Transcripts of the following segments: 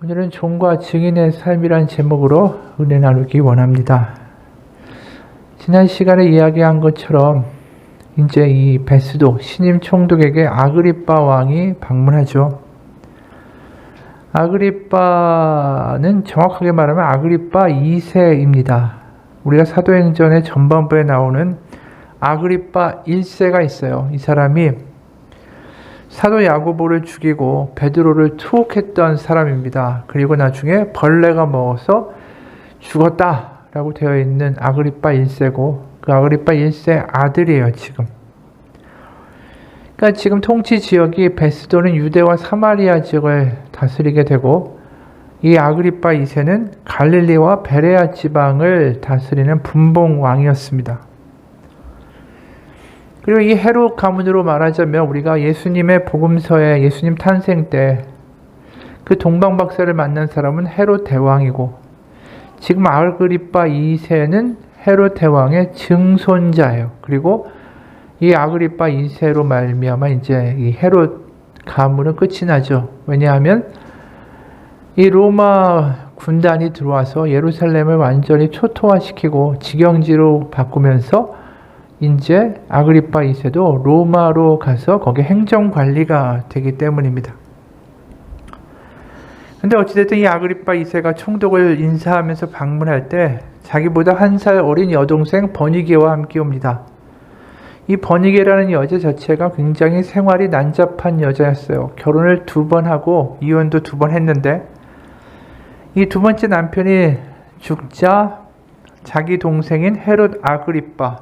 오늘은 종과 증인의 삶이란 제목으로 은혜 나누기 원합니다. 지난 시간에 이야기한 것처럼 이제 이 베스도 신임 총독에게 아그리빠 왕이 방문하죠. 아그리빠는 정확하게 말하면 아그리빠 2세입니다. 우리가 사도행전의 전반부에 나오는 아그리빠 1세가 있어요. 이 사람이 사도 야고보를 죽이고 베드로를 투옥했던 사람입니다. 그리고 나중에 벌레가 먹어서 죽었다라고 되어 있는 아그리빠 1세고 그 아그리빠 1세 아들이에요. 지금. 그러니까 지금 통치 지역이 베스도는 유대와 사마리아 지역을 다스리게 되고 이 아그리빠 2세는 갈릴리와 베레아 지방을 다스리는 분봉 왕이었습니다. 그리고 이 헤롯 가문으로 말하자면 우리가 예수님의 복음서에 예수님 탄생 때 그 동방박사를 만난 사람은 헤롯 대왕이고 지금 아그리빠 2세는 헤롯 대왕의 증손자예요. 그리고 이 아그리빠 2세로 말미암아 이제 이 헤롯 가문은 끝이 나죠. 왜냐하면 이 로마 군단이 들어와서 예루살렘을 완전히 초토화시키고 직영지로 바꾸면서 이제 아그리빠 2세도 로마로 가서 거기 행정관리가 되기 때문입니다. 근데 어찌됐든 이 아그리빠 2세가 총독을 인사하면서 방문할 때 자기보다 한 살 어린 여동생 버니게와 함께 옵니다. 이 버니게라는 여자 자체가 굉장히 생활이 난잡한 여자였어요. 결혼을 2번 하고 이혼도 2번 했는데 이 두 번째 남편이 죽자 자기 동생인 헤롯 아그리빠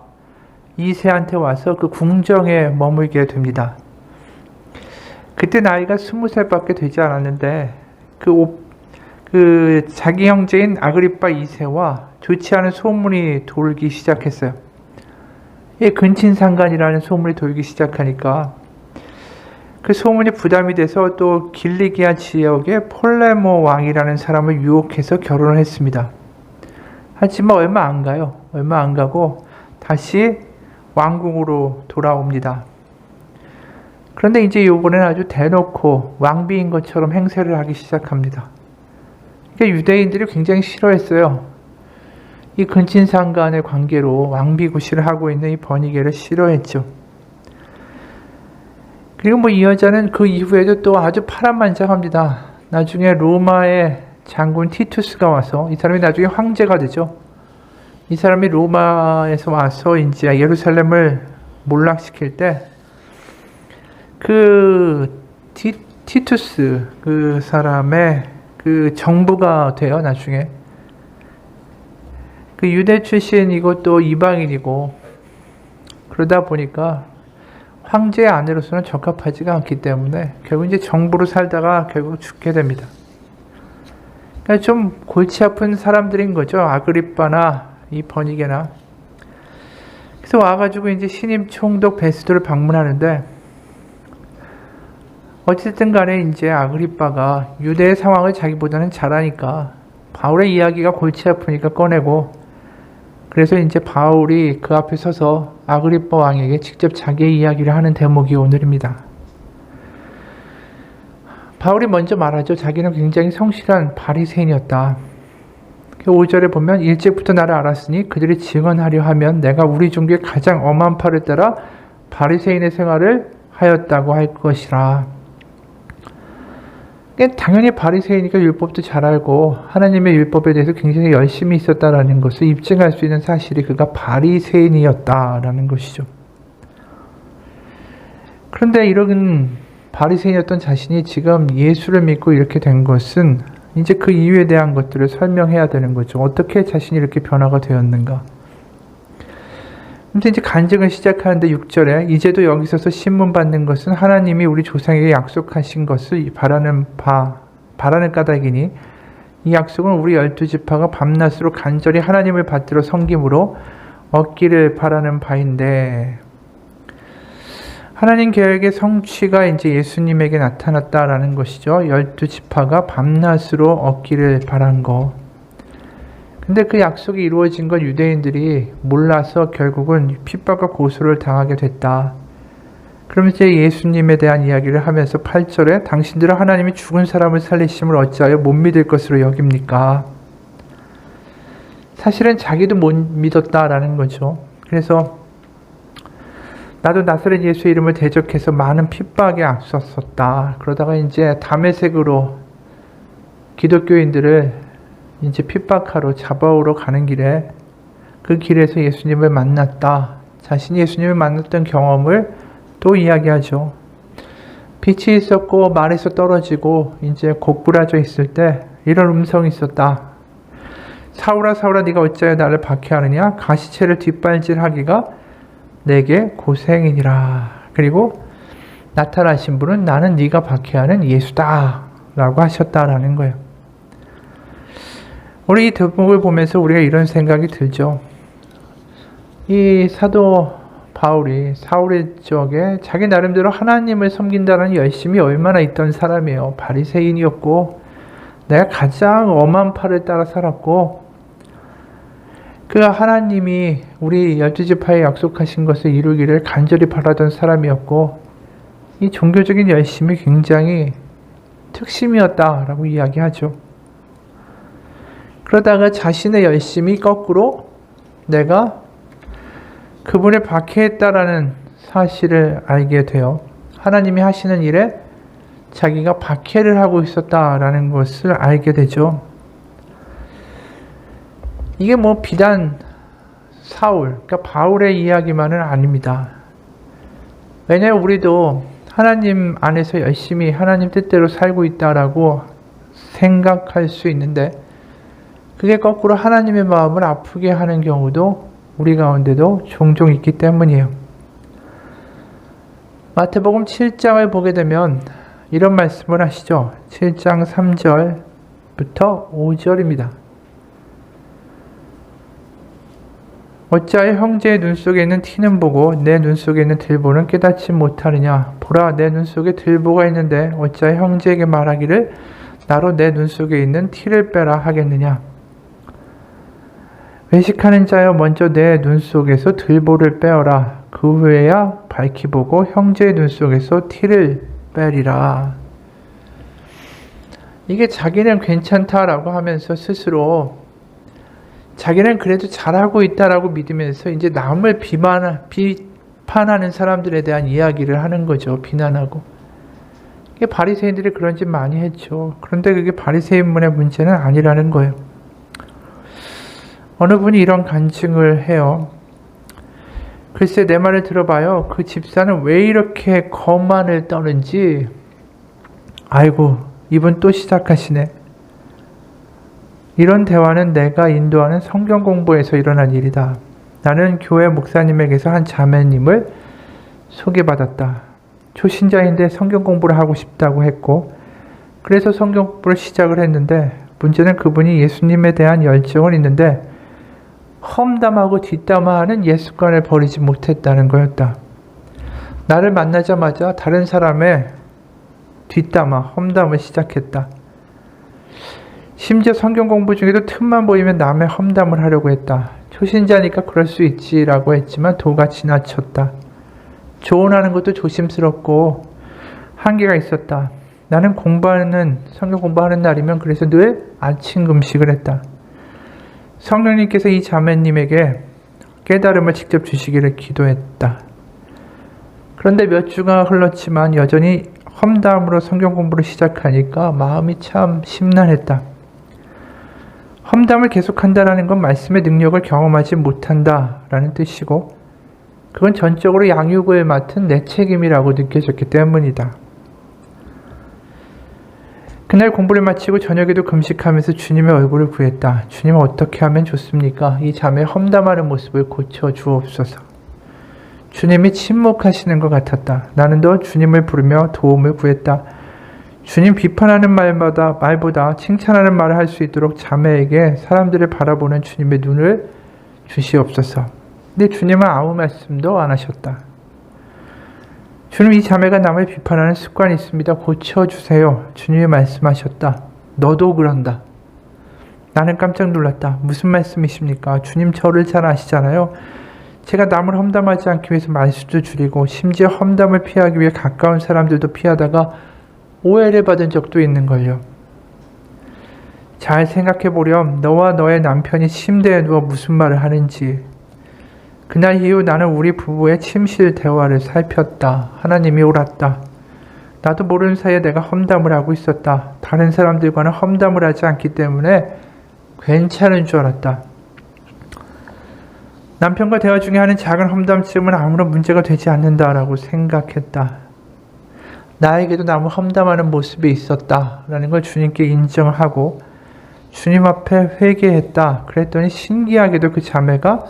2세한테 와서 그 궁정에 머물게 됩니다. 그때 나이가 20살밖에 되지 않았는데 그 자기 형제인 아그리빠 2세와 좋지 않은 소문이 돌기 시작했어요. 이 근친상간이라는 소문이 돌기 시작하니까 그 소문이 부담이 돼서 또 길리기아 지역의 폴레모 왕이라는 사람을 유혹해서 결혼을 했습니다. 하지만 얼마 안 가요. 얼마 안 가고 다시 왕궁으로 돌아옵니다. 그런데 이제 이번에는 아주 대놓고 왕비인 것처럼 행세를 하기 시작합니다. 그러니까 유대인들이 굉장히 싫어했어요. 이 근친상간의 관계로 왕비구실을 하고 있는 이 버니게를 싫어했죠. 그리고 이 여자는 그 이후에도 또 아주 파란만장합니다. 나중에 로마의 장군 티투스가 와서 이 사람이 나중에 황제가 되죠. 이 사람이 로마에서 와서 이제 예루살렘을 몰락시킬 때 그 티투스 그 사람의 그 정부가 돼요. 나중에 그 유대 출신이고 또 이방인이고 그러다 보니까 황제의 아내로서는 적합하지가 않기 때문에 결국 이제 정부로 살다가 결국 죽게 됩니다. 그러니까 좀 골치 아픈 사람들인 거죠. 아그리빠나 이 버니게나. 그래서 와가지고 이제 신임 총독 베스도를 방문하는데 어쨌든 간에 이제 아그리빠가 유대의 상황을 자기보다는 잘하니까 바울의 이야기가 골치 아프니까 꺼내고 그래서 이제 바울이 그 앞에 서서 아그리빠 왕에게 직접 자기의 이야기를 하는 대목이 오늘입니다. 바울이 먼저 말하죠. 자기는 굉장히 성실한 바리새인이었다. 5절에 보면 일찍부터 나를 알았으니 그들이 증언하려 하면 내가 우리 종교의 가장 엄한 파를 따라 바리새인의 생활을 하였다고 할 것이라. 당연히 바리새인이니까 율법도 잘 알고 하나님의 율법에 대해서 굉장히 열심히 있었다라는 것을 입증할 수 있는 사실이 그가 바리새인이었다라는 것이죠. 그런데 이런 바리새인이었던 자신이 지금 예수를 믿고 이렇게 된 것은 이제 그 이유에 대한 것들을 설명해야 되는 거죠. 어떻게 자신이 이렇게 변화가 되었는가. 근데 이제 간증을 시작하는데 6절에 이제도 여기서서 신문 받는 것은 하나님이 우리 조상에게 약속하신 것을 바라는 까닭이니 이 약속은 우리 12지파가 밤낮으로 간절히 하나님을 받들어 섬김으로 얻기를 바라는 바인데 하나님 계획의 성취가 이제 예수님에게 나타났다라는 것이죠. 12지파가 밤낮으로 얻기를 바란 거. 근데 그 약속이 이루어진 건 유대인들이 몰라서 결국은 핍박과 고소를 당하게 됐다. 그럼 이제 예수님에 대한 이야기를 하면서 8절에 당신들은 하나님이 죽은 사람을 살리심을 어찌하여 못 믿을 것으로 여깁니까? 사실은 자기도 못 믿었다라는 거죠. 그래서 나도 나사렛 예수 이름을 대적해서 많은 핍박에 앞섰었다. 그러다가 이제 다메섹으로 기독교인들을 이제 핍박하러 잡아오러 가는 길에 그 길에서 예수님을 만났다. 자신이 예수님을 만났던 경험을 또 이야기하죠. 빛이 있었고 말에서 떨어지고 이제 고꾸라져 있을 때 이런 음성이 있었다. 사울아 사울아 네가 어찌하여 나를 박해하느냐? 가시체를 뒷발질하기가 내게 고생이니라. 그리고 나타나신 분은 나는 네가 박해하는 예수다 라고 하셨다라는 거예요. 우리 이 대목을 보면서 우리가 이런 생각이 들죠. 이 사도 바울이 사울의 적에 자기 나름대로 하나님을 섬긴다는 열심이 얼마나 있던 사람이에요. 바리새인이었고 내가 가장 엄한 팔을 따라 살았고 그 하나님이 우리 12지파에 약속하신 것을 이루기를 간절히 바라던 사람이었고 이 종교적인 열심이 굉장히 특심이었다라고 이야기하죠. 그러다가 자신의 열심이 거꾸로 내가 그분을 박해했다라는 사실을 알게 돼요. 하나님이 하시는 일에 자기가 박해를 하고 있었다라는 것을 알게 되죠. 이게 뭐 비단 사울, 그러니까 바울의 이야기만은 아닙니다. 왜냐하면 우리도 하나님 안에서 열심히 하나님 뜻대로 살고 있다라고 생각할 수 있는데 그게 거꾸로 하나님의 마음을 아프게 하는 경우도 우리 가운데도 종종 있기 때문이에요. 마태복음 7장을 보게 되면 이런 말씀을 하시죠. 7장 3절부터 5절입니다. 어찌하여 형제의 눈 속에 있는 티는 보고 내 눈 속에 있는 들보는 깨닫지 못하느냐? 보라, 내 눈 속에 들보가 있는데 어찌하여 형제에게 말하기를 나로 내 눈 속에 있는 티를 빼라 하겠느냐? 외식하는 자여 먼저 내 눈 속에서 들보를 빼어라. 그 후에야 밝히 보고 형제의 눈 속에서 티를 빼리라. 이게 자기는 괜찮다라고 하면서 스스로 자기는 그래도 잘하고 있다라고 믿으면서 이제 남을 비판하는 사람들에 대한 이야기를 하는 거죠. 비난하고. 이게 바리새인들이 그런 짓 많이 했죠. 그런데 그게 바리새인문의 문제는 아니라는 거예요. 어느 분이 이런 간증을 해요. 글쎄 내 말을 들어봐요. 그 집사는 왜 이렇게 거만을 떠는지. 아이고 이분 또 시작하시네. 이런 대화는 내가 인도하는 성경 공부에서 일어난 일이다. 나는 교회 목사님에게서 한 자매님을 소개받았다. 초신자인데 성경 공부를 하고 싶다고 했고 그래서 성경 공부를 시작을 했는데 문제는 그분이 예수님에 대한 열정은 있는데 험담하고 뒷담화하는 예습관을 버리지 못했다는 거였다. 나를 만나자마자 다른 사람의 뒷담화, 험담을 시작했다. 심지어 성경 공부 중에도 틈만 보이면 남의 험담을 하려고 했다. 초신자니까 그럴 수 있지라고 했지만 도가 지나쳤다. 조언하는 것도 조심스럽고 한계가 있었다. 나는 성경 공부하는 날이면 그래서 늘 아침 금식을 했다. 성령님께서 이 자매님에게 깨달음을 직접 주시기를 기도했다. 그런데 몇 주가 흘렀지만 여전히 험담으로 성경 공부를 시작하니까 마음이 참 심란했다. 험담을 계속한다는 건 말씀의 능력을 경험하지 못한다라는 뜻이고 그건 전적으로 양육을 맡은 내 책임이라고 느껴졌기 때문이다. 그날 공부를 마치고 저녁에도 금식하면서 주님의 얼굴을 구했다. 주님 어떻게 하면 좋습니까? 이 자매의 험담하는 모습을 고쳐주옵소서. 주님이 침묵하시는 것 같았다. 나는 더 주님을 부르며 도움을 구했다. 주님 비판하는 말보다 칭찬하는 말을 할 수 있도록 자매에게 사람들을 바라보는 주님의 눈을 주시옵소서. 근데 주님은 아무 말씀도 안 하셨다. 주님 이 자매가 남을 비판하는 습관이 있습니다. 고쳐주세요. 주님이 말씀하셨다. 너도 그런다. 나는 깜짝 놀랐다. 무슨 말씀이십니까? 주님 저를 잘 아시잖아요. 제가 남을 험담하지 않기 위해서 말수도 줄이고 심지어 험담을 피하기 위해 가까운 사람들도 피하다가 오해를 받은 적도 있는걸요. 잘 생각해보렴. 너와 너의 남편이 침대에 누워 무슨 말을 하는지. 그날 이후 나는 우리 부부의 침실 대화를 살폈다. 하나님이 옳았다. 나도 모르는 사이에 내가 험담을 하고 있었다. 다른 사람들과는 험담을 하지 않기 때문에 괜찮은 줄 알았다. 남편과 대화 중에 하는 작은 험담쯤은 아무런 문제가 되지 않는다라고 생각했다. 나에게도 남을 험담하는 모습이 있었다라는 걸 주님께 인정하고 주님 앞에 회개했다. 그랬더니 신기하게도 그 자매가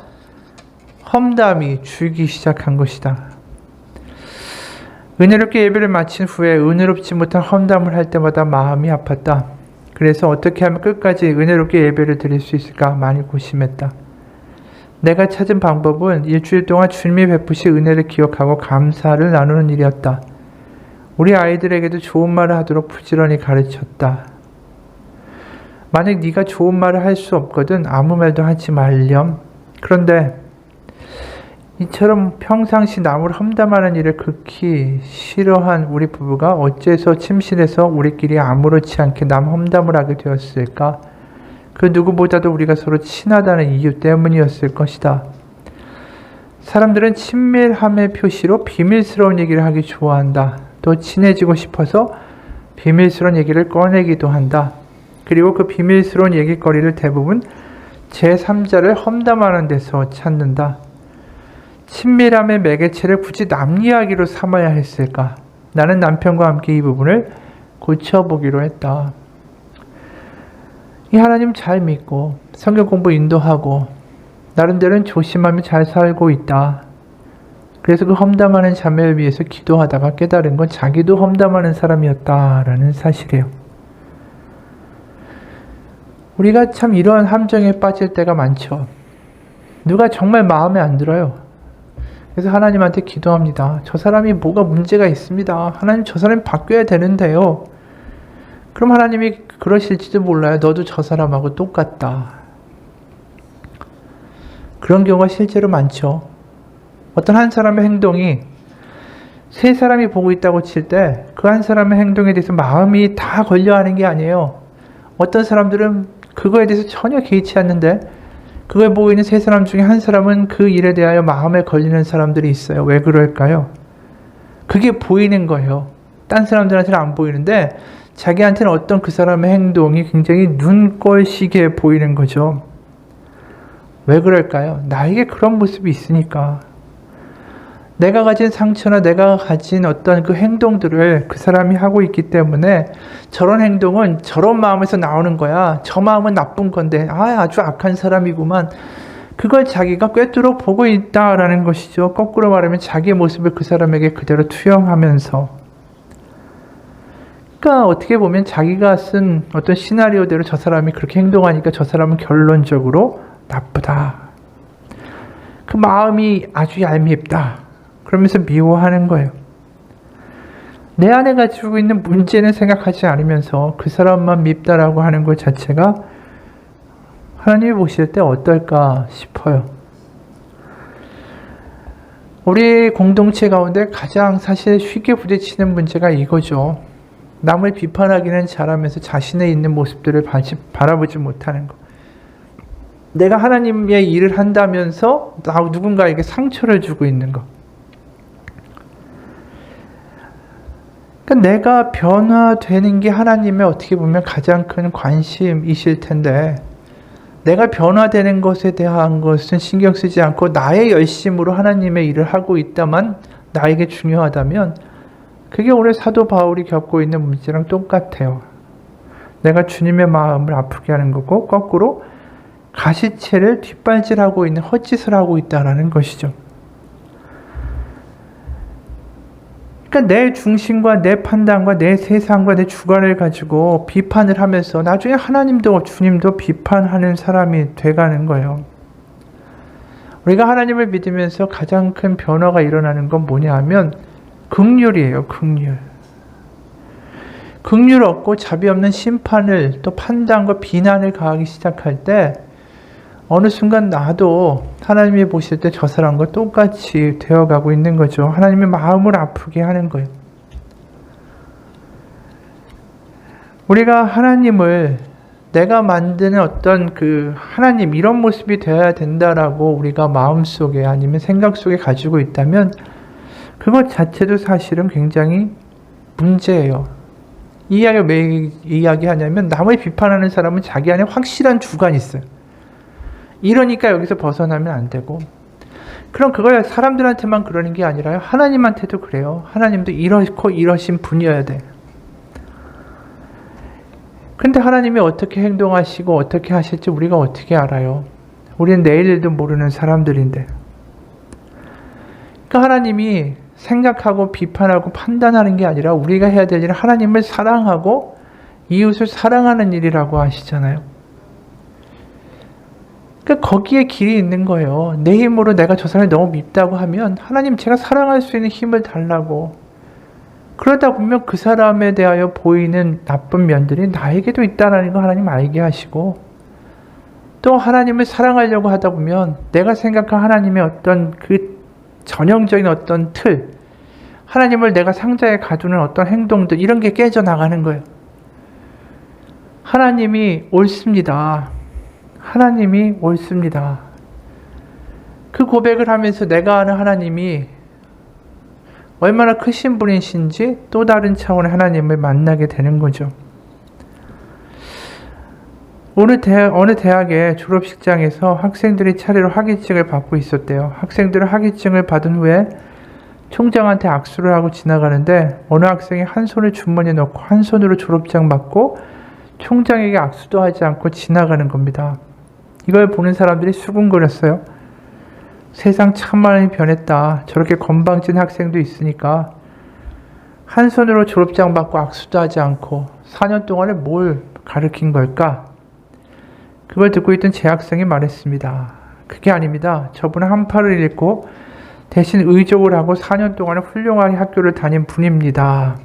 험담이 줄기 시작한 것이다. 은혜롭게 예배를 마친 후에 은혜롭지 못한 험담을 할 때마다 마음이 아팠다. 그래서 어떻게 하면 끝까지 은혜롭게 예배를 드릴 수 있을까 많이 고심했다. 내가 찾은 방법은 일주일 동안 주님이 베푸신 은혜를 기억하고 감사를 나누는 일이었다. 우리 아이들에게도 좋은 말을 하도록 부지런히 가르쳤다. 만약 네가 좋은 말을 할 수 없거든 아무 말도 하지 말렴. 그런데 이처럼 평상시 남을 험담하는 일을 극히 싫어한 우리 부부가 어째서 침실에서 우리끼리 아무렇지 않게 남 험담을 하게 되었을까? 그 누구보다도 우리가 서로 친하다는 이유 때문이었을 것이다. 사람들은 친밀함의 표시로 비밀스러운 얘기를 하기 좋아한다. 또 친해지고 싶어서 비밀스러운 얘기를 꺼내기도 한다. 그리고 그 비밀스러운 얘기거리를 대부분 제3자를 험담하는 데서 찾는다. 친밀함의 매개체를 굳이 남 이야기로 삼아야 했을까? 나는 남편과 함께 이 부분을 고쳐보기로 했다. 이 하나님 잘 믿고 성경 공부 인도하고 나름대로는 조심하며 잘 살고 있다. 그래서 그 험담하는 자매를 위해서 기도하다가 깨달은 건 자기도 험담하는 사람이었다라는 사실이에요. 우리가 참 이러한 함정에 빠질 때가 많죠. 누가 정말 마음에 안 들어요. 그래서 하나님한테 기도합니다. 저 사람이 뭐가 문제가 있습니다. 하나님 저 사람이 바뀌어야 되는데요. 그럼 하나님이 그러실지도 몰라요. 너도 저 사람하고 똑같다. 그런 경우가 실제로 많죠. 어떤 한 사람의 행동이 세 사람이 보고 있다고 칠 때 그 한 사람의 행동에 대해서 마음이 다 걸려하는 게 아니에요. 어떤 사람들은 그거에 대해서 전혀 개의치 않는데 그걸 보고 있는 세 사람 중에 한 사람은 그 일에 대하여 마음에 걸리는 사람들이 있어요. 왜 그럴까요? 그게 보이는 거예요. 딴 사람들한테는 안 보이는데 자기한테는 어떤 그 사람의 행동이 굉장히 눈꼴시게 보이는 거죠. 왜 그럴까요? 나에게 그런 모습이 있으니까. 내가 가진 상처나 내가 가진 어떤 그 행동들을 그 사람이 하고 있기 때문에 저런 행동은 저런 마음에서 나오는 거야. 저 마음은 나쁜 건데 아주 악한 사람이구만. 그걸 자기가 꿰뚫어 보고 있다라는 것이죠. 거꾸로 말하면 자기의 모습을 그 사람에게 그대로 투영하면서 그러니까 어떻게 보면 자기가 쓴 어떤 시나리오대로 저 사람이 그렇게 행동하니까 저 사람은 결론적으로 나쁘다. 그 마음이 아주 얄밉다. 그러면서 미워하는 거예요. 내 안에 가지고 있는 문제는 생각하지 않으면서 그 사람만 밉다라고 하는 것 자체가 하나님이 보실 때 어떨까 싶어요. 우리 공동체 가운데 가장 사실 쉽게 부딪히는 문제가 이거죠. 남을 비판하기는 잘하면서 자신의 있는 모습들을 바라보지 못하는 것. 내가 하나님의 일을 한다면서 누군가에게 상처를 주고 있는 것. 그러니까 내가 변화되는 게 하나님의 어떻게 보면 가장 큰 관심이실 텐데 내가 변화되는 것에 대한 것은 신경 쓰지 않고 나의 열심으로 하나님의 일을 하고 있다만 나에게 중요하다면 그게 오늘 사도 바울이 겪고 있는 문제랑 똑같아요. 내가 주님의 마음을 아프게 하는 거고 거꾸로 가시채를 뒷발질하고 있는 헛짓을 하고 있다는 것이죠. 그러니까 내 중심과 내 판단과 내 세상과 내 주관을 가지고 비판을 하면서 나중에 하나님도 주님도 비판하는 사람이 돼가는 거예요. 우리가 하나님을 믿으면서 가장 큰 변화가 일어나는 건 뭐냐 하면 긍휼이에요. 긍휼. 긍휼 없고 자비 없는 심판을 또 판단과 비난을 가하기 시작할 때 어느 순간 나도 하나님이 보실 때 저 사람과 똑같이 되어가고 있는 거죠. 하나님의 마음을 아프게 하는 거예요. 우리가 하나님을 내가 만드는 어떤 그 하나님 이런 모습이 되어야 된다라고 우리가 마음속에 아니면 생각 속에 가지고 있다면 그것 자체도 사실은 굉장히 문제예요. 이 이야기를 왜 이야기하냐면 남을 비판하는 사람은 자기 안에 확실한 주관이 있어요. 이러니까 여기서 벗어나면 안 되고 그럼 그걸 사람들한테만 그러는 게 아니라요. 하나님한테도 그래요. 하나님도 이렇고 이러신 분이어야 돼. 근데 하나님이 어떻게 행동하시고 어떻게 하실지 우리가 어떻게 알아요? 우리는 내일도 모르는 사람들인데. 그러니까 하나님이 생각하고 비판하고 판단하는 게 아니라 우리가 해야 될 일은 하나님을 사랑하고 이웃을 사랑하는 일이라고 하시잖아요. 그러니까 거기에 길이 있는 거예요. 내 힘으로 내가 저 사람이 너무 밉다고 하면 하나님 제가 사랑할 수 있는 힘을 달라고. 그러다 보면 그 사람에 대하여 보이는 나쁜 면들이 나에게도 있다는 거 하나님 알게 하시고 또 하나님을 사랑하려고 하다 보면 내가 생각한 하나님의 어떤 그 전형적인 어떤 틀 하나님을 내가 상자에 가두는 어떤 행동들 이런 게 깨져나가는 거예요. 하나님이 옳습니다. 하나님이 옳습니다. 그 고백을 하면서 내가 아는 하나님이 얼마나 크신 분이신지 또 다른 차원의 하나님을 만나게 되는 거죠. 어느 대학의 졸업식장에서 학생들이 차례로 학위증을 받고 있었대요. 학생들은 학위증을 받은 후에 총장한테 악수를 하고 지나가는데 어느 학생이 한 손을 주머니에 넣고 한 손으로 졸업장 받고 총장에게 악수도 하지 않고 지나가는 겁니다. 이걸 보는 사람들이 수군거렸어요. 세상 참 많이 변했다. 저렇게 건방진 학생도 있으니까 한 손으로 졸업장 받고 악수도 하지 않고 4년 동안에 뭘 가르친 걸까? 그걸 듣고 있던 제 학생이 말했습니다. 그게 아닙니다. 저분은 한파를 읽고 대신 의족을 하고 4년 동안 훌륭하게 학교를 다닌 분입니다.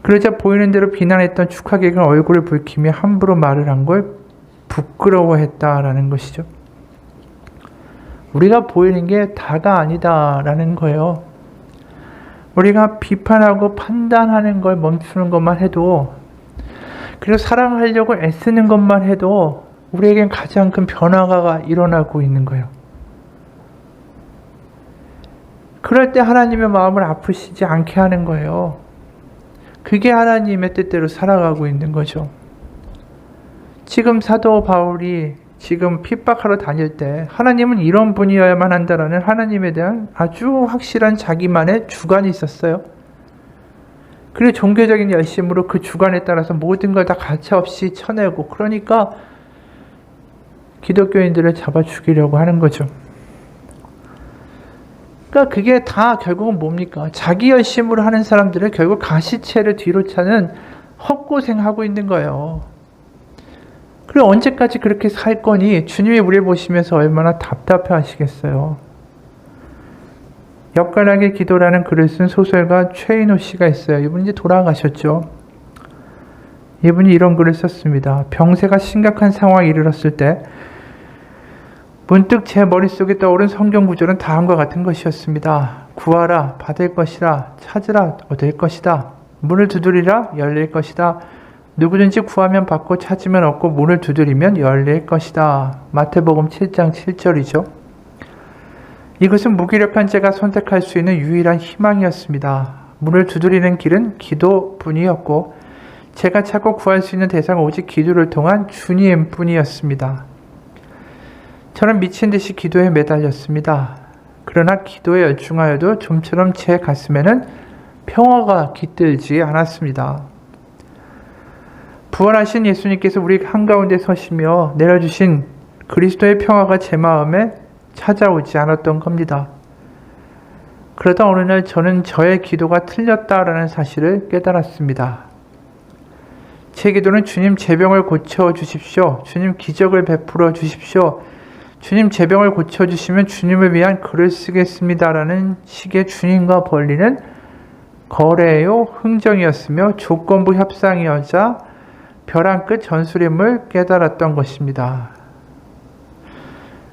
그러자 보이는 대로 비난했던 축하객은 얼굴을 붉히며 함부로 말을 한 걸 부끄러워했다라는 것이죠. 우리가 보이는 게 다가 아니다라는 거예요. 우리가 비판하고 판단하는 걸 멈추는 것만 해도 그리고 사랑하려고 애쓰는 것만 해도 우리에겐 가장 큰 변화가 일어나고 있는 거예요. 그럴 때 하나님의 마음을 아프시지 않게 하는 거예요. 그게 하나님의 뜻대로 살아가고 있는 거죠. 지금 사도 바울이 지금 핍박하러 다닐 때 하나님은 이런 분이어야만 한다라는 하나님에 대한 아주 확실한 자기만의 주관이 있었어요. 그리고 종교적인 열심으로 그 주관에 따라서 모든 걸 다 가차없이 쳐내고 그러니까 기독교인들을 잡아 죽이려고 하는 거죠. 그러니까 그게 다 결국은 뭡니까? 자기 열심으로 하는 사람들을 결국 가시체를 뒤로 차는 헛고생하고 있는 거예요. 그리고 언제까지 그렇게 살 거니 주님이 우리를 보시면서 얼마나 답답해 하시겠어요. 엿가락의 기도라는 글을 쓴 소설가 최인호 씨가 있어요. 이분이 이제 돌아가셨죠. 이분이 이런 글을 썼습니다. 병세가 심각한 상황에 이르렀을 때 문득 제 머릿속에 떠오른 성경 구절은 다음과 같은 것이었습니다. 구하라 받을 것이라, 찾으라 얻을 것이다, 문을 두드리라 열릴 것이다, 누구든지 구하면 받고 찾으면 얻고 문을 두드리면 열릴 것이다. 마태복음 7장 7절이죠. 이것은 무기력한 제가 선택할 수 있는 유일한 희망이었습니다. 문을 두드리는 길은 기도뿐이었고 제가 찾고 구할 수 있는 대상은 오직 기도를 통한 주님뿐이었습니다. 저는 미친 듯이 기도에 매달렸습니다. 그러나 기도에 열중하여도 좀처럼 제 가슴에는 평화가 깃들지 않았습니다. 부활하신 예수님께서 우리 한가운데 서시며 내려주신 그리스도의 평화가 제 마음에 찾아오지 않았던 겁니다. 그러다 어느 날 저는 저의 기도가 틀렸다라는 사실을 깨달았습니다. 제 기도는 주님 제 병을 고쳐주십시오. 주님 기적을 베풀어 주십시오. 주님 제 병을 고쳐주시면 주님을 위한 글을 쓰겠습니다라는 식의 주님과 벌리는 거래요 흥정이었으며 조건부 협상이었자 벼랑 끝 전술임을 깨달았던 것입니다.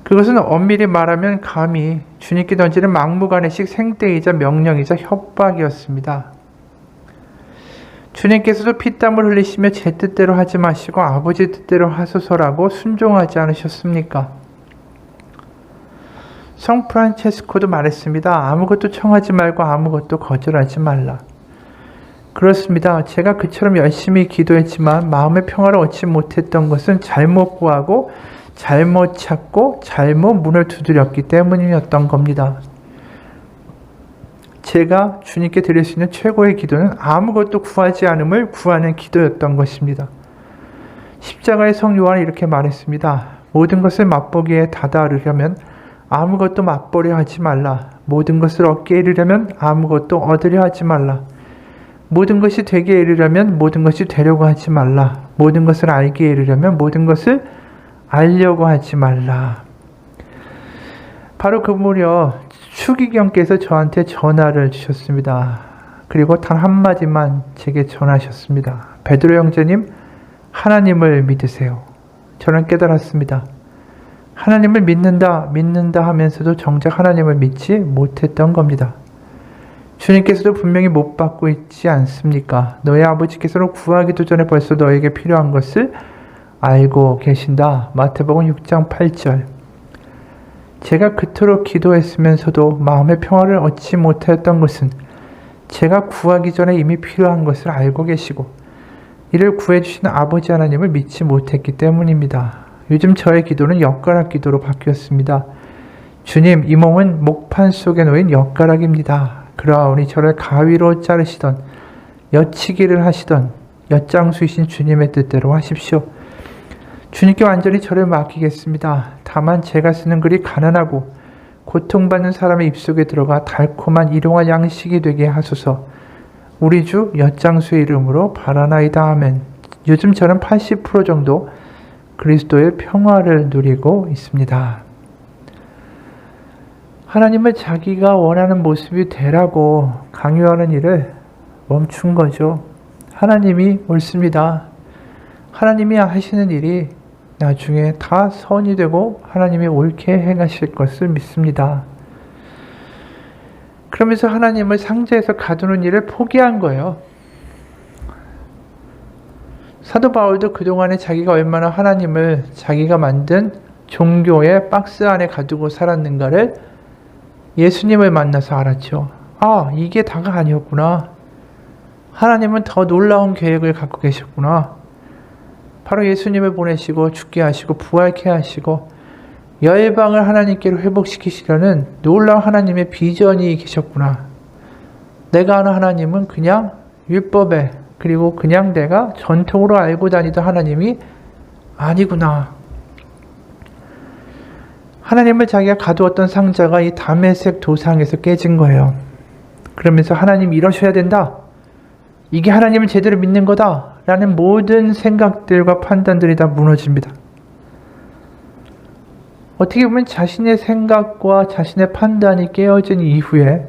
그것은 엄밀히 말하면 감히 주님께 던지는 막무가내식 생떼이자 명령이자 협박이었습니다. 주님께서도 피땀을 흘리시며 제 뜻대로 하지 마시고 아버지 뜻대로 하소서라고 순종하지 않으셨습니까? 성 프란체스코도 말했습니다. 아무것도 청하지 말고 아무것도 거절하지 말라. 그렇습니다. 제가 그처럼 열심히 기도했지만 마음의 평화를 얻지 못했던 것은 잘못 구하고 잘못 찾고 잘못 문을 두드렸기 때문이었던 겁니다. 제가 주님께 드릴 수 있는 최고의 기도는 아무것도 구하지 않음을 구하는 기도였던 것입니다. 십자가의 성 요한이 이렇게 말했습니다. 모든 것을 맛보기에 다다르려면 아무것도 맛보려 하지 말라. 모든 것을 얻게 이르려면 아무것도 얻으려 하지 말라. 모든 것이 되게 이르려면 모든 것이 되려고 하지 말라. 모든 것을 알게 이르려면 모든 것을 알려고 하지 말라. 바로 그 무렵 추기경께서 저한테 전화를 주셨습니다. 그리고 단 한마디만 제게 전하셨습니다. 베드로 형제님, 하나님을 믿으세요. 저는 깨달았습니다. 하나님을 믿는다 하면서도 정작 하나님을 믿지 못했던 겁니다. 주님께서도 분명히 못 받고 있지 않습니까? 너의 아버지께서는 구하기도 전에 벌써 너에게 필요한 것을 알고 계신다. 마태복음 6장 8절. 제가 그토록 기도했으면서도 마음의 평화를 얻지 못했던 것은 제가 구하기 전에 이미 필요한 것을 알고 계시고 이를 구해주시는 아버지 하나님을 믿지 못했기 때문입니다. 요즘 저의 기도는 엿가락 기도로 바뀌었습니다. 주님, 이 몸은 목판 속에 놓인 엿가락입니다. 그러하오니 저를 가위로 자르시던 엿치기를 하시던 엿장수이신 주님의 뜻대로 하십시오. 주님께 완전히 저를 맡기겠습니다. 다만 제가 쓰는 글이 가난하고 고통받는 사람의 입속에 들어가 달콤한 일용할 양식이 되게 하소서. 우리 주 엿장수의 이름으로 바라나이다. 아멘. 요즘 저는 80% 정도 그리스도의 평화를 누리고 있습니다. 하나님을 자기가 원하는 모습이 되라고 강요하는 일을 멈춘 거죠. 하나님이 옳습니다. 하나님이 하시는 일이 나중에 다 선이 되고 하나님이 옳게 행하실 것을 믿습니다. 그러면서 하나님을 상자에서 가두는 일을 포기한 거예요. 사도 바울도 그동안에 자기가 얼마나 하나님을 자기가 만든 종교의 박스 안에 가두고 살았는가를 예수님을 만나서 알았죠. 아, 이게 다가 아니었구나. 하나님은 더 놀라운 계획을 갖고 계셨구나. 바로 예수님을 보내시고 죽게 하시고 부활케 하시고 열방을 하나님께로 회복시키시려는 놀라운 하나님의 비전이 계셨구나. 내가 아는 하나님은 그냥 율법에 그리고 그냥 내가 전통으로 알고 다니던 하나님이 아니구나. 하나님을 자기가 가두었던 상자가 이 다메섹 도상에서 깨진 거예요. 그러면서 하나님 이러셔야 된다. 이게 하나님을 제대로 믿는 거다. 라는 모든 생각들과 판단들이 다 무너집니다. 어떻게 보면 자신의 생각과 자신의 판단이 깨어진 이후에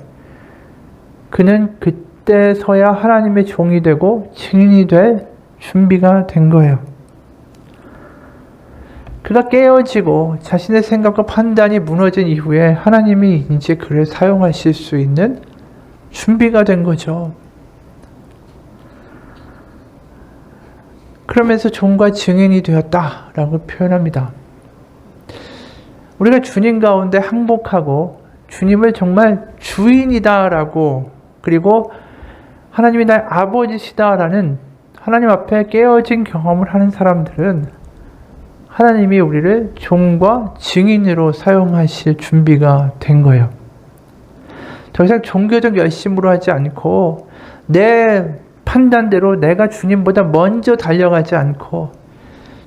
그는 그때서야 하나님의 종이 되고 증인이 될 준비가 된 거예요. 그가 깨어지고 자신의 생각과 판단이 무너진 이후에 하나님이 이제 그를 사용하실 수 있는 준비가 된 거죠. 그러면서 종과 증인이 되었다라고 표현합니다. 우리가 주님 가운데 항복하고 주님을 정말 주인이다라고 그리고 하나님이 나의 아버지시다라는 하나님 앞에 깨어진 경험을 하는 사람들은 하나님이 우리를 종과 증인으로 사용하실 준비가 된 거예요. 더 이상 종교적 열심으로 하지 않고 내 판단대로 내가 주님보다 먼저 달려가지 않고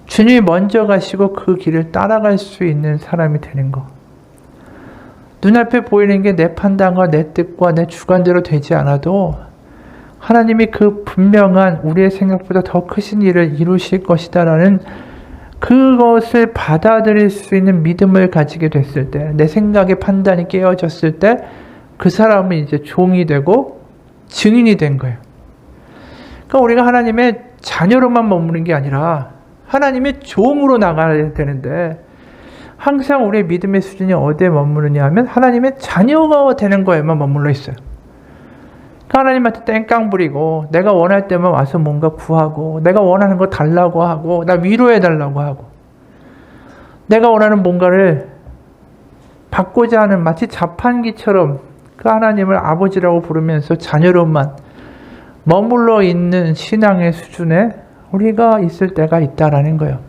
주님이 먼저 가시고 그 길을 따라갈 수 있는 사람이 되는 거. 눈앞에 보이는 게 내 판단과 내 뜻과 내 주관대로 되지 않아도 하나님이 그 분명한 우리의 생각보다 더 크신 일을 이루실 것이다라는 그것을 받아들일 수 있는 믿음을 가지게 됐을 때, 내 생각의 판단이 깨어졌을 때 그 사람은 이제 종이 되고 증인이 된 거예요. 그러니까 우리가 하나님의 자녀로만 머무는 게 아니라 하나님의 종으로 나가야 되는데 항상 우리의 믿음의 수준이 어디에 머무르냐 하면 하나님의 자녀가 되는 거에만 머물러 있어요. 하나님한테 땡깡 부리고 내가 원할 때만 와서 뭔가 구하고 내가 원하는 거 달라고 하고 나 위로해 달라고 하고 내가 원하는 뭔가를 받고자 하는 마치 자판기처럼 그 하나님을 아버지라고 부르면서 자녀로만 머물러 있는 신앙의 수준에 우리가 있을 때가 있다라는 거예요.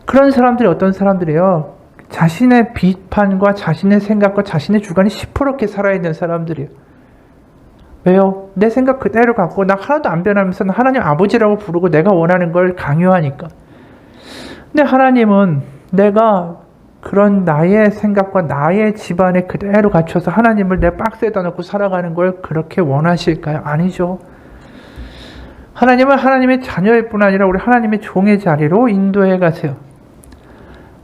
그런 사람들이 어떤 사람들이에요? 자신의 비판과 자신의 생각과 자신의 주관이 시퍼렇게 살아있는 사람들이에요. 왜요? 내 생각 그대로 갖고 나 하나도 안 변하면서 하나님 아버지라고 부르고 내가 원하는 걸 강요하니까. 근데 하나님은 내가 그런 나의 생각과 나의 집안에 그대로 갖춰서 하나님을 내 박스에다 넣고 살아가는 걸 그렇게 원하실까요? 아니죠. 하나님은 하나님의 자녀일 뿐 아니라 우리 하나님의 종의 자리로 인도해 가세요.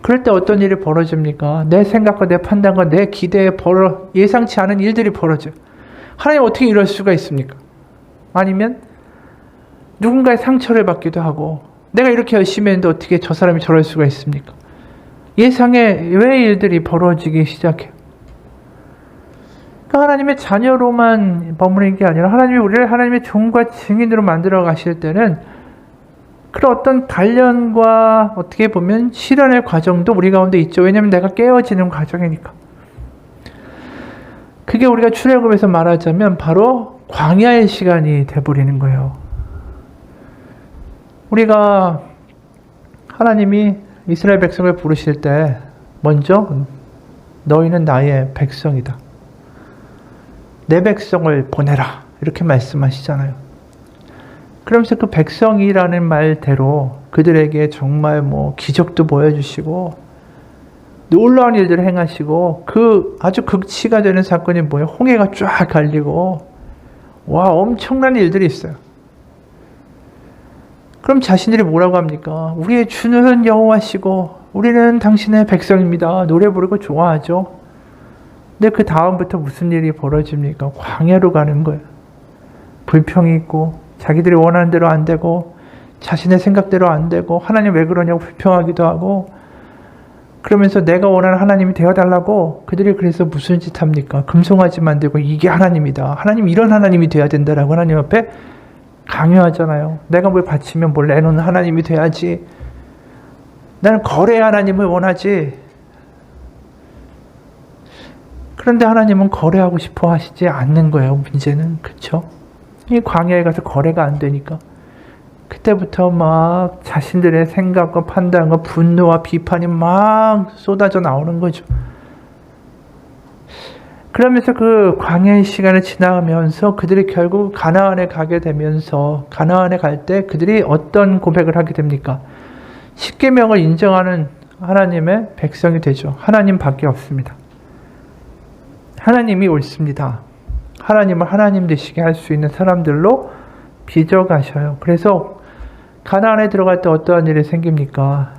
그럴 때 어떤 일이 벌어집니까? 내 생각과 내 판단과 내 기대에 예상치 않은 일들이 벌어져요. 하나님 어떻게 이럴 수가 있습니까? 아니면 누군가의 상처를 받기도 하고 내가 이렇게 열심히 했는데 어떻게 저 사람이 저럴 수가 있습니까? 예상에 왜 일들이 벌어지기 시작해요? 그러니까 하나님의 자녀로만 머무르는 게 아니라 하나님이 우리를 하나님의 종과 증인으로 만들어 가실 때는 그런 어떤 단련과 어떻게 보면 실현의 과정도 우리 가운데 있죠. 왜냐하면 내가 깨어지는 과정이니까. 그게 우리가 출애굽에서 말하자면 바로 광야의 시간이 돼버리는 거예요. 우리가 하나님이 이스라엘 백성을 부르실 때 먼저 너희는 나의 백성이다. 내 백성을 보내라. 이렇게 말씀하시잖아요. 그러면서 그 백성이라는 말대로 그들에게 정말 기적도 보여주시고 놀라운 일들을 행하시고 그 아주 극치가 되는 사건이 뭐예요? 홍해가 쫙 갈리고 와 엄청난 일들이 있어요. 그럼 자신들이 뭐라고 합니까? 우리의 주는 여호와시고 우리는 당신의 백성입니다. 노래 부르고 좋아하죠. 근데 그 다음부터 무슨 일이 벌어집니까? 광야로 가는 거예요. 불평이 있고 자기들이 원하는 대로 안 되고 자신의 생각대로 안 되고 하나님 왜 그러냐고 불평하기도 하고 그러면서 내가 원하는 하나님이 되어달라고 그들이 그래서 무슨 짓 합니까? 금송아지 만들고 이게 하나님이다. 하나님 이런 하나님이 돼야 된다라고 하나님 앞에 강요하잖아요. 내가 뭘 바치면 뭘 내놓는 하나님이 돼야지. 나는 거래의 하나님을 원하지. 그런데 하나님은 거래하고 싶어 하시지 않는 거예요. 문제는. 그렇죠? 이 광야에 가서 거래가 안 되니까 그때부터 막 자신들의 생각과 판단과 분노와 비판이 막 쏟아져 나오는 거죠. 그러면서 그 광야의 시간을 지나가면서 그들이 결국 가나안에 가게 되면서 가나안에 갈 때 그들이 어떤 고백을 하게 됩니까? 십계명을 인정하는 하나님의 백성이 되죠. 하나님밖에 없습니다. 하나님이 옳습니다. 하나님을 하나님 되시게 할 수 있는 사람들로 빚어가셔요. 그래서 가나안에 들어갈 때 어떠한 일이 생깁니까?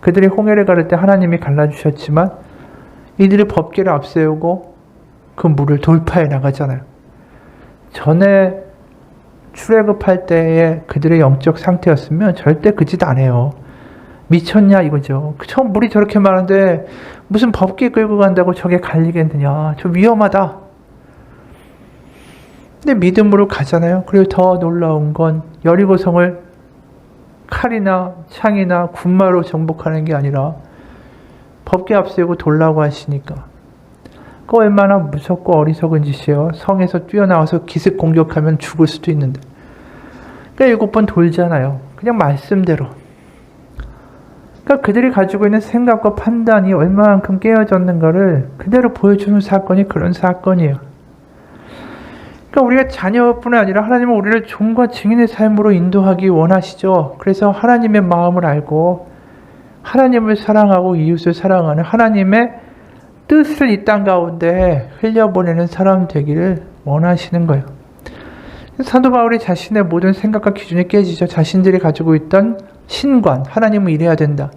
그들이 홍해를 가를 때 하나님이 갈라주셨지만 이들이 법궤를 앞세우고 그 물을 돌파해 나가잖아요. 전에 출애굽할 때의 그들의 영적 상태였으면 절대 그 짓 안 해요. 미쳤냐 이거죠. 처음 물이 저렇게 많은데 무슨 법궤 끌고 간다고 저게 갈리겠느냐. 저 위험하다. 근데 믿음으로 가잖아요. 그리고 더 놀라운 건 여리고성을 칼이나 창이나 군마로 정복하는 게 아니라 법궤 앞세우고 돌라고 하시니까 그거 얼마나 무섭고 어리석은 짓이에요. 성에서 뛰어나와서 기습 공격하면 죽을 수도 있는데 그러니까 7번 돌잖아요. 그냥 말씀대로. 그러니까 그들이 가지고 있는 생각과 판단이 얼마만큼 깨어졌는가를 그대로 보여주는 사건이 그런 사건이에요. 그러니까 우리가 자녀뿐 아니라 하나님은 우리를 종과 증인의 삶으로 인도하기 원하시죠. 그래서 하나님의 마음을 알고 하나님을 사랑하고 이웃을 사랑하는 하나님의 뜻을 이 땅 가운데 흘려보내는 사람 되기를 원하시는 거예요. 사도 바울이 자신의 모든 생각과 기준이 깨지죠. 자신들이 가지고 있던 신관, 하나님은 이래야 된다.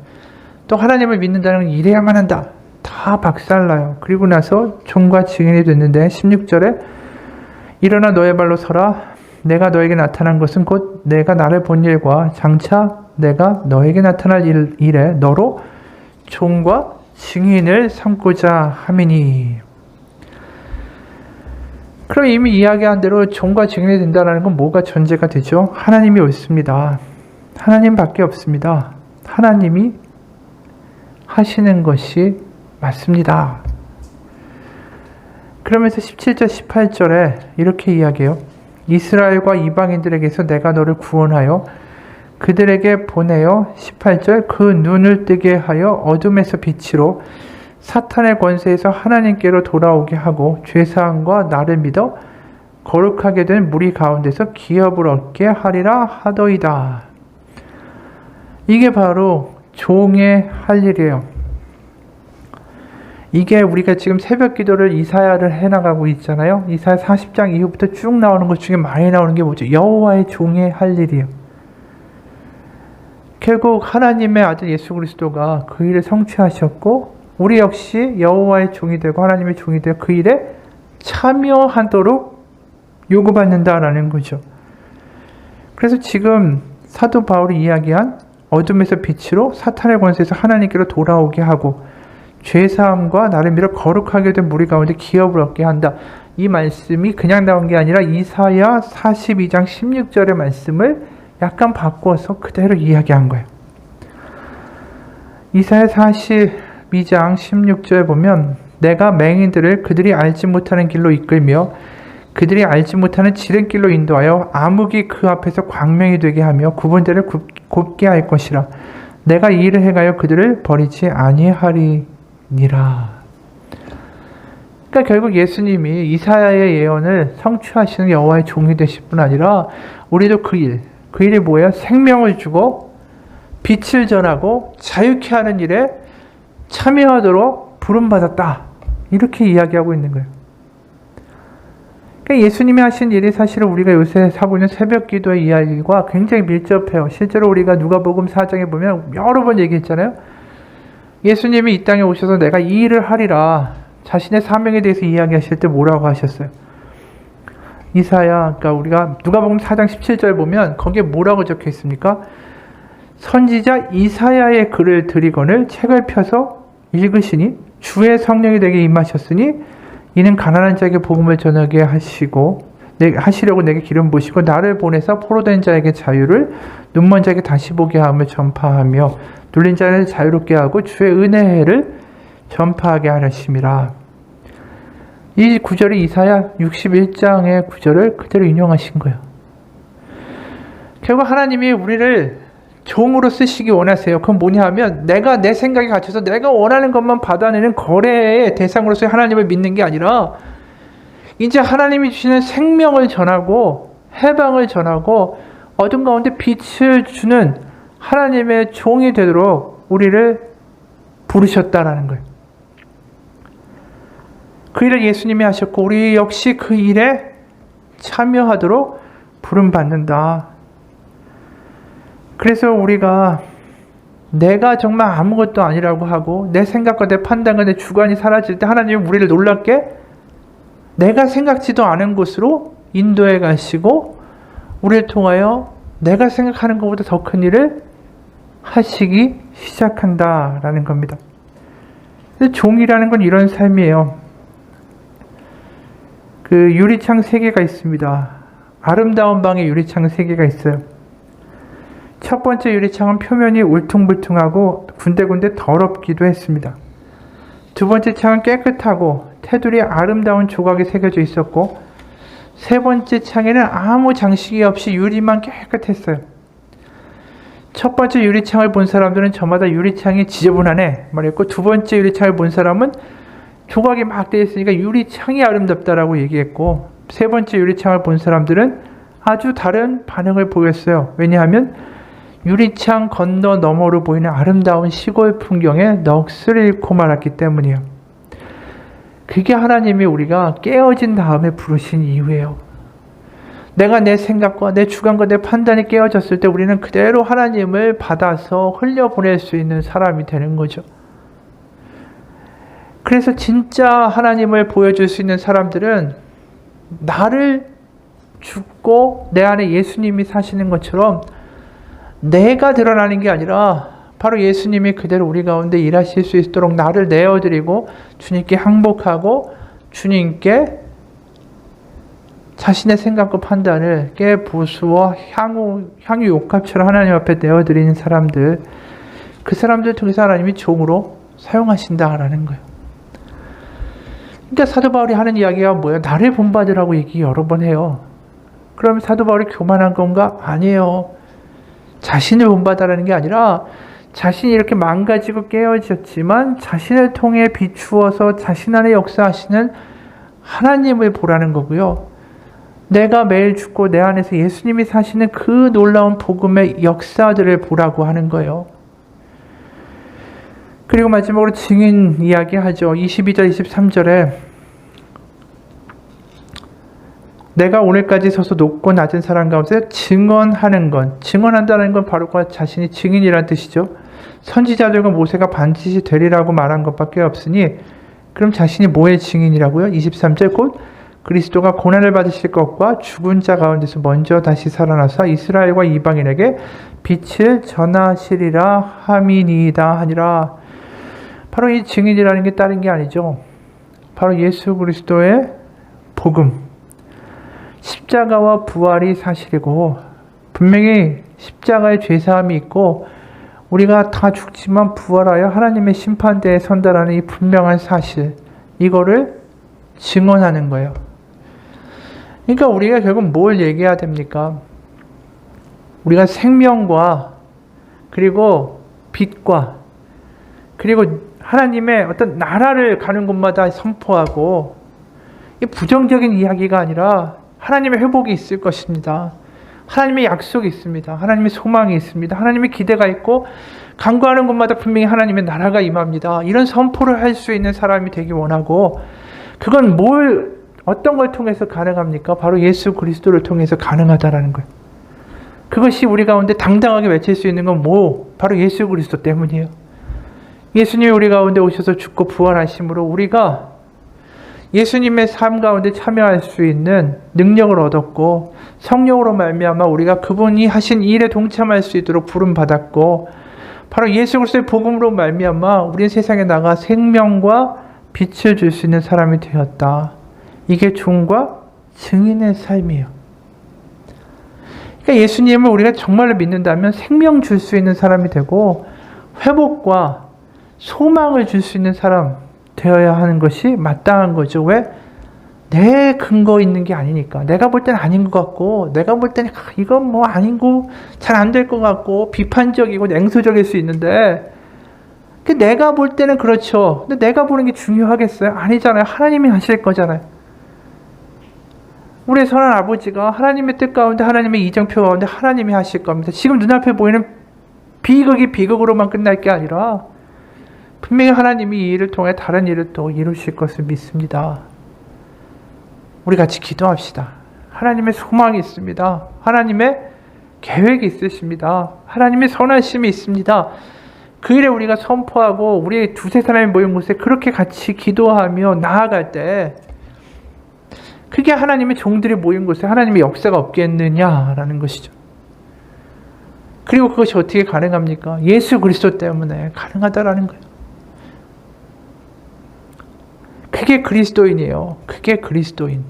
또 하나님을 믿는다는 건 이래야만 한다. 다 박살나요. 그리고 나서 종과 증인이 됐는데 16절에 일어나 너의 발로 서라. 내가 너에게 나타난 것은 곧 내가 나를 본 일과 장차 내가 너에게 나타날 일에 너로 종과 증인을 삼고자 함이니. 그럼 이미 이야기한 대로 종과 증인이 된다는 건 뭐가 전제가 되죠? 하나님이 옳습니다. 하나님밖에 없습니다. 하나님이 하시는 것이 맞습니다. 그러면서 17절 18절에 이렇게 이야기해요. 이스라엘과 이방인들에게서 내가 너를 구원하여 그들에게 보내어 18절 그 눈을 뜨게 하여 어둠에서 빛으로 사탄의 권세에서 하나님께로 돌아오게 하고 죄사함과 나를 믿어 거룩하게 된 무리 가운데서 기업을 얻게 하리라 하더이다. 이게 바로 종의 할 일이에요. 이게 우리가 지금 새벽 기도를 이사야를 해나가고 있잖아요. 이사야 40장 이후부터 쭉 나오는 것 중에 많이 나오는 게 뭐죠? 여호와의 종의 할 일이에요. 결국 하나님의 아들 예수 그리스도가 그 일을 성취하셨고 우리 역시 여호와의 종이 되고 하나님의 종이 되어 그 일에 참여하도록 요구받는다라는 거죠. 그래서 지금 사도 바울이 이야기한 어둠에서 빛으로 사탄의 권세에서 하나님께로 돌아오게 하고 죄사함과 나를 믿어 거룩하게 된 무리 가운데 기업을 얻게 한다. 이 말씀이 그냥 나온 게 아니라 이사야 42장 16절의 말씀을 약간 바꿔서 그대로 이야기한 거예요. 이사야 42장 16절에 보면 내가 맹인들을 그들이 알지 못하는 길로 이끌며 그들이 알지 못하는 지름길로 인도하여 암흑이 그 앞에서 광명이 되게 하며 구분대를 곱게 할 것이라. 내가 이 일을 행하여 그들을 버리지 아니하리니라. 그러니까 결국 예수님이 이사야의 예언을 성취하시는 여호와의 종이 되실 뿐 아니라 우리도 그 일이 뭐예요? 생명을 주고 빛을 전하고 자유케 하는 일에 참여하도록 부름받았다. 이렇게 이야기하고 있는 거예요. 그러니까 예수님이 하신 일이 사실은 우리가 요새 하고 있는 새벽 기도의 이야기와 굉장히 밀접해요. 실제로 우리가 누가복음 4장에 보면 여러 번 얘기했잖아요. 예수님이 이 땅에 오셔서 내가 이 일을 하리라 자신의 사명에 대해서 이야기하실 때 뭐라고 하셨어요? 이사야, 그러니까 우리가 누가복음 4장 17절 보면 거기에 뭐라고 적혀 있습니까? 선지자 이사야의 글을 들이거늘 책을 펴서 읽으시니 주의 성령이 내게 임하셨으니 이는 가난한 자에게 복음을 전하게 하시려고 내게 기름 부으시고 나를 보내사 포로된 자에게 자유를 눈먼 자에게 다시 보게 하며 전파하며 눌린 자를 자유롭게 하고 주의 은혜를 전파하게 하셨음이라. 이 구절이 이사야 61장의 구절을 그대로 인용하신 거예요. 결국 하나님이 우리를 종으로 쓰시기 원하세요. 그건 뭐냐 하면 내가 내 생각에 갇혀서 내가 원하는 것만 받아내는 거래의 대상으로서 하나님을 믿는 게 아니라 이제 하나님이 주시는 생명을 전하고 해방을 전하고 어둠 가운데 빛을 주는 하나님의 종이 되도록 우리를 부르셨다라는 거예요. 그 일을 예수님이 하셨고 우리 역시 그 일에 참여하도록 부름받는다. 그래서 우리가 내가 정말 아무것도 아니라고 하고 내 생각과 내 판단과 내 주관이 사라질 때 하나님은 우리를 놀랍게 내가 생각지도 않은 곳으로 인도해 가시고 우리를 통하여 내가 생각하는 것보다 더 큰 일을 하시기 시작한다라는 겁니다. 종이라는 건 이런 삶이에요. 그 유리창 3개가 있습니다. 아름다운 방에 유리창 3개가 있어요. 첫 번째 유리창은 표면이 울퉁불퉁하고 군데군데 더럽기도 했습니다. 두 번째 창은 깨끗하고 테두리에 아름다운 조각이 새겨져 있었고 세 번째 창에는 아무 장식이 없이 유리만 깨끗했어요. 첫 번째 유리창을 본 사람들은 저마다 유리창이 지저분하네 말했고 두 번째 유리창을 본 사람은 조각이 막 되어 있으니까 유리창이 아름답다라고 얘기했고 세 번째 유리창을 본 사람들은 아주 다른 반응을 보였어요. 왜냐하면 유리창 건너 너머로 보이는 아름다운 시골 풍경에 넋을 잃고 말았기 때문이에요. 그게 하나님이 우리가 깨어진 다음에 부르신 이유예요. 내가 내 생각과 내 주관과 내 판단이 깨어졌을 때 우리는 그대로 하나님을 받아서 흘려보낼 수 있는 사람이 되는 거죠. 그래서 진짜 하나님을 보여줄 수 있는 사람들은 나를 죽고 내 안에 예수님이 사시는 것처럼 내가 드러나는 게 아니라 바로 예수님이 그대로 우리 가운데 일하실 수 있도록 나를 내어드리고 주님께 항복하고 주님께 자신의 생각과 판단을 깨부수어 향유 욕합처럼 하나님 앞에 내어드리는 사람들, 그 사람들 통해서 하나님이 종으로 사용하신다라는 거예요. 그러니까 사도 바울이 하는 이야기가 뭐예요? 나를 본받으라고 얘기 여러 번 해요. 그러면 사도 바울이 교만한 건가? 아니에요. 자신을 본받으라는 게 아니라 자신이 이렇게 망가지고 깨어졌지만 자신을 통해 비추어서 자신 안에 역사하시는 하나님을 보라는 거고요. 내가 매일 죽고 내 안에서 예수님이 사시는 그 놀라운 복음의 역사들을 보라고 하는 거예요. 그리고 마지막으로 증인 이야기하죠. 22절, 23절에 내가 오늘까지 서서 높고 낮은 사람 가운데 증언하는 건, 증언한다는 건 바로 자신이 증인이라는 뜻이죠. 선지자들과 모세가 반드시 되리라고 말한 것밖에 없으니 그럼 자신이 뭐의 증인이라고요? 23절 곧 그리스도가 고난을 받으실 것과 죽은 자 가운데서 먼저 다시 살아나서 이스라엘과 이방인에게 빛을 전하시리라 함이니이다 하니라. 바로 이 증인이라는 게 다른 게 아니죠. 바로 예수 그리스도의 복음, 십자가와 부활이 사실이고 분명히 십자가의 죄사함이 있고 우리가 다 죽지만 부활하여 하나님의 심판대에 선다라는 이 분명한 사실, 이거를 증언하는 거예요. 그러니까 우리가 결국 뭘 얘기해야 됩니까? 우리가 생명과 그리고 빛과 그리고 하나님의 어떤 나라를 가는 곳마다 선포하고, 이 부정적인 이야기가 아니라 하나님의 회복이 있을 것입니다. 하나님의 약속이 있습니다. 하나님의 소망이 있습니다. 하나님의 기대가 있고 간구하는 곳마다 분명히 하나님의 나라가 임합니다. 이런 선포를 할 수 있는 사람이 되기 원하고, 그건 어떤 걸 통해서 가능합니까? 바로 예수 그리스도를 통해서 가능하다라는 거예요. 그것이 우리 가운데 당당하게 외칠 수 있는 건 바로 예수 그리스도 때문이에요. 예수님이 우리 가운데 오셔서 죽고 부활하심으로 우리가 예수님의 삶 가운데 참여할 수 있는 능력을 얻었고, 성령으로 말미암아 우리가 그분이 하신 일에 동참할 수 있도록 부름받았고, 바로 예수 그리스도의 복음으로 말미암아 우리는 세상에 나가 생명과 빛을 줄 수 있는 사람이 되었다. 이게 종과 증인의 삶이에요. 그러니까 예수님을 우리가 정말로 믿는다면 생명 줄 수 있는 사람이 되고 회복과 소망을 줄 수 있는 사람 되어야 하는 것이 마땅한 거죠. 왜? 내 근거 있는 게 아니니까. 내가 볼 때는 아닌 것 같고, 내가 볼 때는 이건 뭐 아니고 잘 안 될 것 같고 비판적이고 냉소적일 수 있는데, 내가 볼 때는 그렇죠. 근데 내가 보는 게 중요하겠어요? 아니잖아요. 하나님이 하실 거잖아요. 우리의 선한 아버지가 하나님의 뜻 가운데, 하나님의 이정표 가운데 하나님이 하실 겁니다. 지금 눈앞에 보이는 비극이 비극으로만 끝날 게 아니라 분명히 하나님이 이 일을 통해 다른 일을 또 이루실 것을 믿습니다. 우리 같이 기도합시다. 하나님의 소망이 있습니다. 하나님의 계획이 있으십니다. 하나님의 선하심이 있습니다. 그 일에 우리가 선포하고 우리 두세 사람이 모인 곳에 그렇게 같이 기도하며 나아갈 때, 그게 하나님의 종들이 모인 곳에 하나님의 역사가 없겠느냐라는 것이죠. 그리고 그것이 어떻게 가능합니까? 예수 그리스도 때문에 가능하다라는 거예요. 그게 그리스도인이에요. 그게 그리스도인.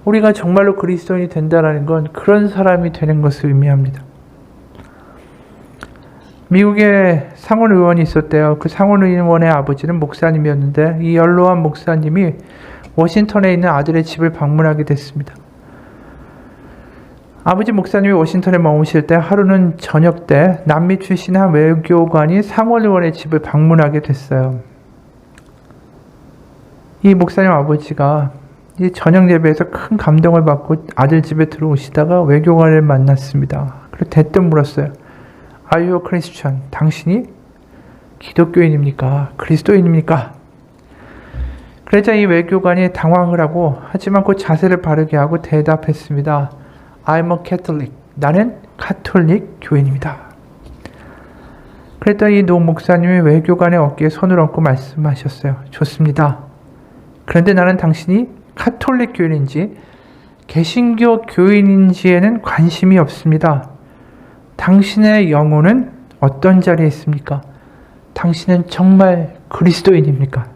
우리가 정말로 그리스도인이 된다는 건 그런 사람이 되는 것을 의미합니다. 미국에 상원 의원이 있었대요. 그 상원 의원의 아버지는 목사님이었는데 이 연로한 목사님이 워싱턴에 있는 아들의 집을 방문하게 됐습니다. 아버지 목사님이 워싱턴에 머무실 때 하루는 저녁 때 남미 출신 한 외교관이 상원 의원의 집을 방문하게 됐어요. 이 목사님 아버지가 이 저녁 예배에서 큰 감동을 받고 아들 집에 들어오시다가 외교관을 만났습니다. 그리고 대뜸 물었어요. Are you a Christian? 당신이 기독교인입니까? 그리스도인입니까? 그러자 이 외교관이 당황을 하고 하지만 그 자세를 바르게 하고 대답했습니다. I'm a Catholic. 나는 가톨릭 교인입니다. 그랬더니 이 노 목사님이 외교관의 어깨에 손을 얹고 말씀하셨어요. 좋습니다. 그런데 나는 당신이 가톨릭 교인인지 개신교 교인인지에는 관심이 없습니다. 당신의 영혼은 어떤 자리에 있습니까? 당신은 정말 그리스도인입니까?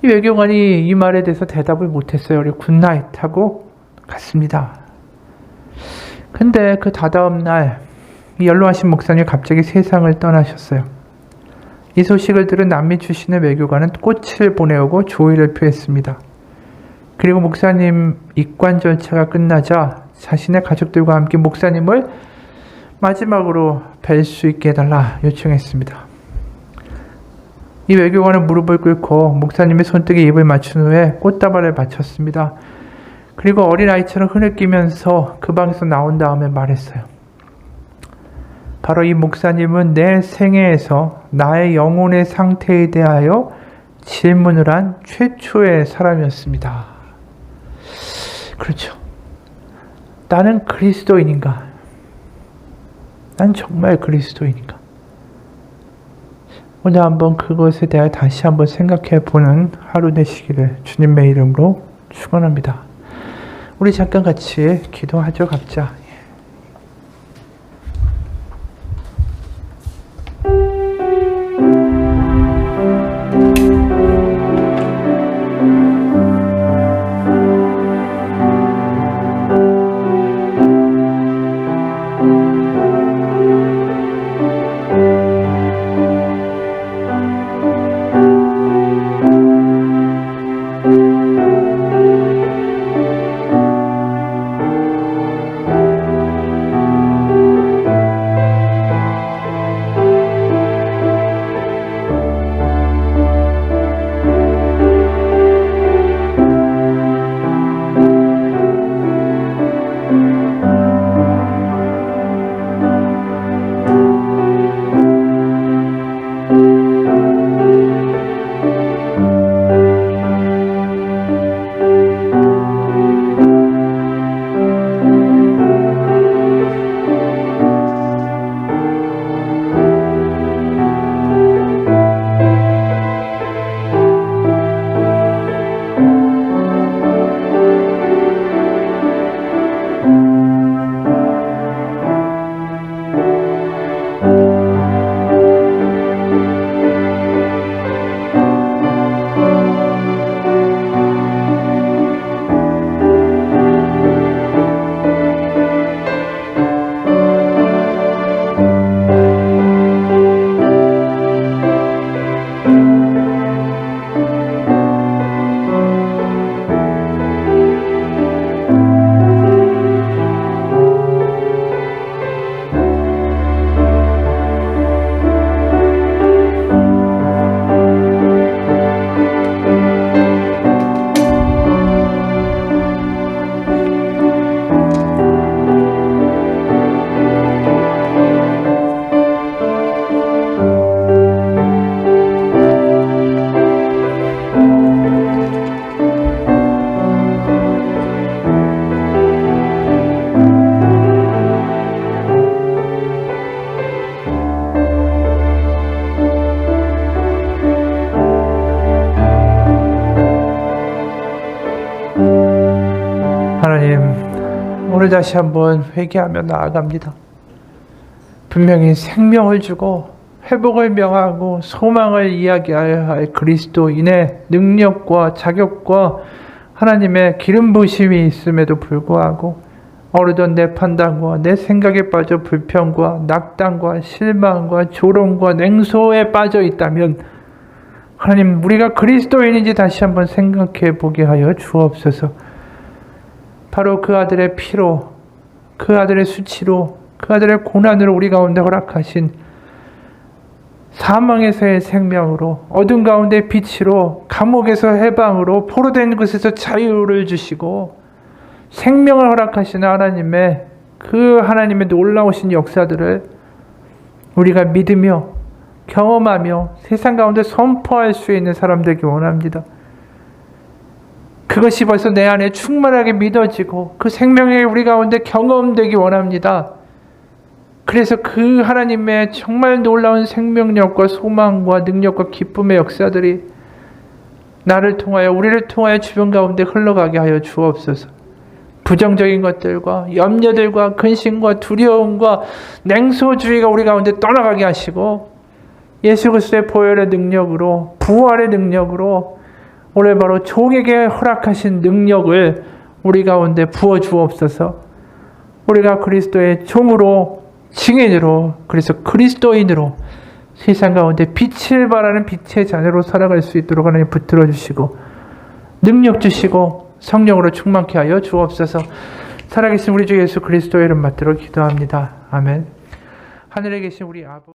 이 외교관이 이 말에 대해서 대답을 못했어요. 그리고 굿나잇 하고 갔습니다. 근데 그 다다음 날 이 연로하신 목사님이 갑자기 세상을 떠나셨어요. 이 소식을 들은 남미 출신의 외교관은 꽃을 보내오고 조의를 표했습니다. 그리고 목사님 입관 절차가 끝나자 자신의 가족들과 함께 목사님을 마지막으로 뵐 수 있게 해달라 요청했습니다. 이 외교관은 무릎을 꿇고 목사님의 손등에 입을 맞춘 후에 꽃다발을 바쳤습니다. 그리고 어린아이처럼 흐느끼면서 그 방에서 나온 다음에 말했어요. 바로 이 목사님은 내 생애에서 나의 영혼의 상태에 대하여 질문을 한 최초의 사람이었습니다. 그렇죠. 나는 그리스도인인가? 난 정말 그리스도인인가? 오늘 한번 그것에 대해 다시 한번 생각해 보는 하루 되시기를 주님의 이름으로 축원합니다. 우리 잠깐 같이 기도하죠, 각자. 오늘 다시 한번 회개하며 나아갑니다. 분명히 생명을 주고 회복을 명하고 소망을 이야기하여야 할 그리스도인의 능력과 자격과 하나님의 기름 부으심이 있음에도 불구하고 어르던 내 판단과 내 생각에 빠져 불평과 낙담과 실망과 조롱과 냉소에 빠져 있다면 하나님, 우리가 그리스도인인지 다시 한번 생각해 보게 하여 주옵소서. 바로 그 아들의 피로, 그 아들의 수치로, 그 아들의 고난으로 우리 가운데 허락하신 사망에서의 생명으로, 어둠 가운데 빛으로, 감옥에서 해방으로, 포로된 곳에서 자유를 주시고 생명을 허락하시는 하나님의 그 하나님의 놀라우신 역사들을 우리가 믿으며 경험하며 세상 가운데 선포할 수 있는 사람 되기 원합니다. 그것이 벌써 내 안에 충만하게 믿어지고 그 생명이 우리 가운데 경험되기 원합니다. 그래서 그 하나님의 정말 놀라운 생명력과 소망과 능력과 기쁨의 역사들이 나를 통하여, 우리를 통하여 주변 가운데 흘러가게 하여 주옵소서. 부정적인 것들과 염려들과 근심과 두려움과 냉소주의가 우리 가운데 떠나가게 하시고 예수 그리스도의 보혈의 능력으로 부활의 능력으로 오늘 바로 종에게 허락하신 능력을 우리 가운데 부어 주옵소서. 우리가 그리스도의 종으로 증인으로 그래서 그리스도인으로 세상 가운데 빛을 발하는 빛의 자녀로 살아갈 수 있도록 하나님 붙들어 주시고 능력 주시고 성령으로 충만케 하여 주옵소서. 살아계신 우리 주 예수 그리스도의 이름 받들어 기도합니다. 아멘. 하늘에 계신 우리 아버지